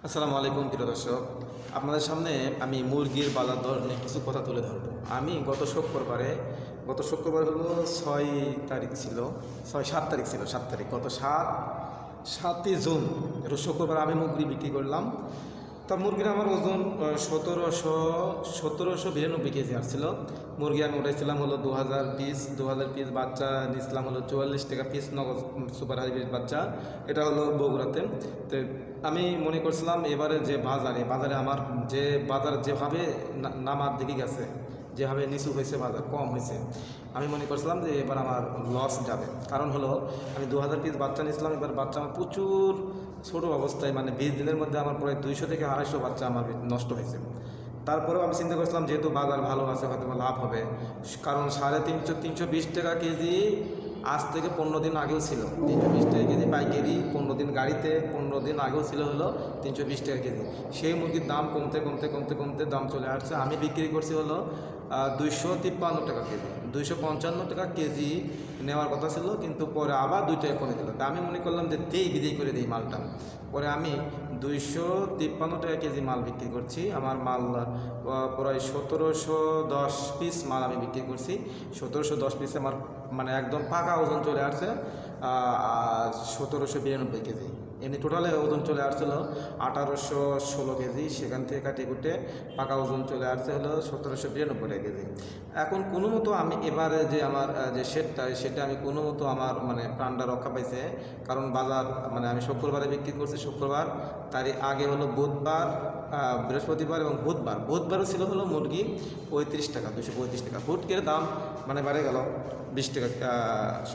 আসসালামু আলাইকুম প্রিয় দর্শক, আপনাদের সামনে আমি মুরগির বাজার দর নিয়ে কিছু কথা তুলে ধরব। আমি গত শুক্রবার হলো 6 তারিখ ছিল, 7 তারিখ ছিল, 7 তারিখ, গত 7ই জুন এটা শুক্রবার আমি মুরগি বিক্রি করলাম। তা মুরগির আমার ওজন 1792 কেজি আসছিল। মুরগি আমি উঠাইছিলাম হলো 2000 পিস বাচ্চা নিয়েছিলাম হলো 44 টাকা পিস নগদ সুপার হাইব্রিড বাচ্চা। এটা হলো বগুড়াতে। তো আমি মনে করছিলাম এবারে যে বাজারে আমার যে বাজার যেভাবে নামার দিকে গেছে, যেভাবে নিচু হয়েছে, বাজার কম হয়েছে, আমি মনে করছিলাম যে এবার আমার লস যাবে। কারণ হলো আমি 2000 পিস বাচ্চা নিয়েছিলাম, এবার বাচ্চা আমার প্রচুর ছোটো অবস্থায়, মানে 20 দিনের মধ্যে আমার প্রায় 200 থেকে 250 বাচ্চা আমার নষ্ট হয়েছে। তারপরেও আমি চিন্তা করছিলাম যেহেতু বাজার ভালো আছে হয়তো লাভ হবে, কারণ 350 টাকা কেজি আজ থেকে 15 দিন আগেও ছিল 320 টাকা কেজি পাইকারি, 15 দিন গাড়িতে, 15 দিন আগেও ছিল হলো 320 টাকা কেজি। সেই মুরগির দাম কমতে কমতে কমতে কমতে দাম চলে আসছে। আমি বিক্রি করছি হলো 253 টাকা কেজি, 255 টাকা কেজি নেওয়ার কথা ছিল, কিন্তু পরে আবার 2 টাকা কমে দিল। তা আমি মনে করলাম যে বিদায় করে দিই মালটা। পরে আমি 253 টাকা কেজি মাল বিক্রি করছি। আমার মাল প্রায় 1710 পিস মাল আমি বিক্রি করছি। 1710 পিসে আমার মানে একদম পাকা ওজন চলে আসছে 1792 কেজি। এমনি টোটালে ওজন চলে আসছিল 1816 কেজি। সেখান থেকে কাটিয়ে কুটে পাকা ওজন চলে আসছে হলো 1792 কেজি। এখন কোনো মতো আমি এবারে যে আমার যে সেটা আমি কোনো মতো আমার মানে প্রাণটা রক্ষা পাইছে। কারণ বাজার মানে আমি শুক্রবারে বিক্রি করছি, শুক্রবার তারই আগে হলো বুধবার, বৃহস্পতিবার এবং বুধবারও ছিল হলো মুরগি 35 টাকা, 235 টাকা। ফুটকের দাম মানে বাড়ে গেল 20 টাকা,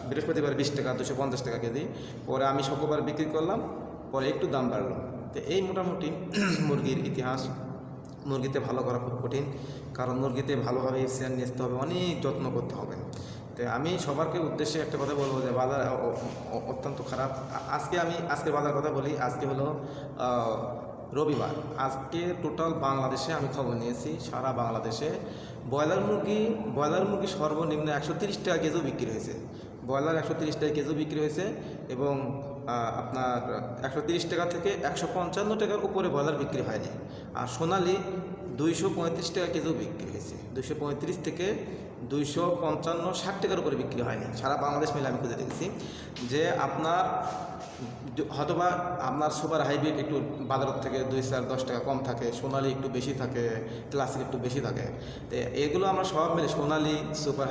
বৃহস্পতিবার 20 টাকা, 250 টাকা কেজি। পরে আমি শুক্রবার বিক্রি করলাম, পরে একটু দাম বাড়লো। তো এই মোটামুটি মুরগির ইতিহাস। মুরগিতে ভালো করা খুব কঠিন, কারণ মুরগিতে ভালোভাবে এফসিআর নিয়ে আসতে হবে, অনেক যত্ন করতে হবে। তো আমি সবারকে উদ্দেশ্যে একটা কথা বলবো যে বাজার অত্যন্ত খারাপ। আজকে বাজার কথা বলি। আজকে হলো রবিবার। আজকে টোটাল বাংলাদেশে আমি খবর নিয়েছি, সারা বাংলাদেশে ব্রয়লার মুরগি সর্বনিম্ন 130 টাকা কেজিও বিক্রি হয়েছে। ব্রয়লার 130 টাকা কেজিও বিক্রি হয়েছে এবং আপনার 130 টাকা থেকে 155 টাকার উপরে ব্রয়লার বিক্রি হয়নি। আর সোনালি 235 টাকা কেজিও বিক্রি হয়েছে। 235 থেকে 255-60 টাকার উপরে বিক্রি হয়নি। সারা বাংলাদেশ মিলে আমি খুঁজে দেখেছি যে আপনার হয়তোবা আপনার সুপার হাইব্রিড একটু বাজারের থেকে 2-4-10 টাকা কম থাকে, সোনালি একটু বেশি থাকে, ক্লাসিক একটু বেশি থাকে। তো এগুলো আমরা সব মিলে সোনালি, সুপার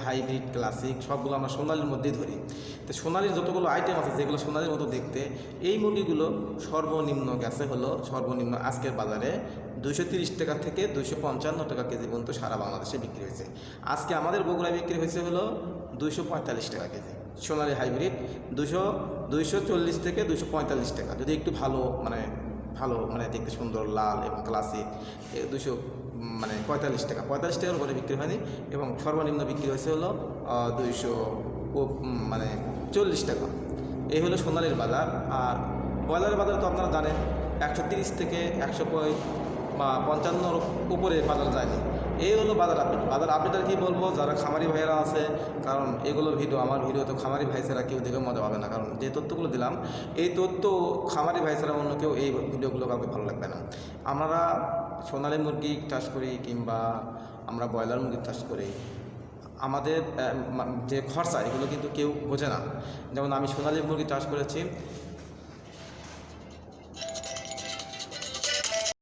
হাইব্রিড ক্লাসিক সবগুলো আমরা সোনালির মধ্যেই ধরি। তো সোনালির যতগুলো আইটেম আছে যেগুলো সোনালির মতো দেখতে, এই মুরগিগুলো সর্বনিম্ন গেছে হলো সর্বনিম্ন আজকের বাজারে 230 টাকা থেকে 255 টাকা কেজি পর্যন্ত সারা বাংলাদেশে বিক্রি হয়েছে। আজকে আমাদের বগুড়ায় বিক্রি হয়েছে হলো 245 টাকা কেজি সোনালি হাইব্রিড, 240 থেকে 245 টাকা। যদি একটু ভালো মানে দেখতে সুন্দর লাল এবং ক্লাসিক 45 টাকার উপরে বিক্রি হয়নি। এবং সর্বনিম্ন বিক্রি হয়েছে হলো 240 টাকা। এই হলো সোনালির বাজার। আর ব্রয়লারের বাজার তো আপনারা জানেন 130 থেকে 155 উপরে বাজার যায়নি। এই হলো বাজার আপডেট। আর কি বলবো, যারা খামারি ভাইয়েরা আছে, কারণ এগুলো আমার ভিডিও তো খামারি ভাই ছাড়া কেউ দেখে মজা পাবে না। কারণ যে তথ্যগুলো দিলাম, এই তথ্য খামারি ভাই ছাড়া অন্য কেউ এই ভিডিওগুলো কাউকে ভালো লাগবে না। আমরা সোনালি মুরগি চাষ করি কিংবা আমরা ব্রয়লার মুরগি চাষ করি, আমাদের যে খরচা এগুলো কিন্তু কেউ বোঝে না। যেমন আমি সোনালি মুরগি চাষ করেছি,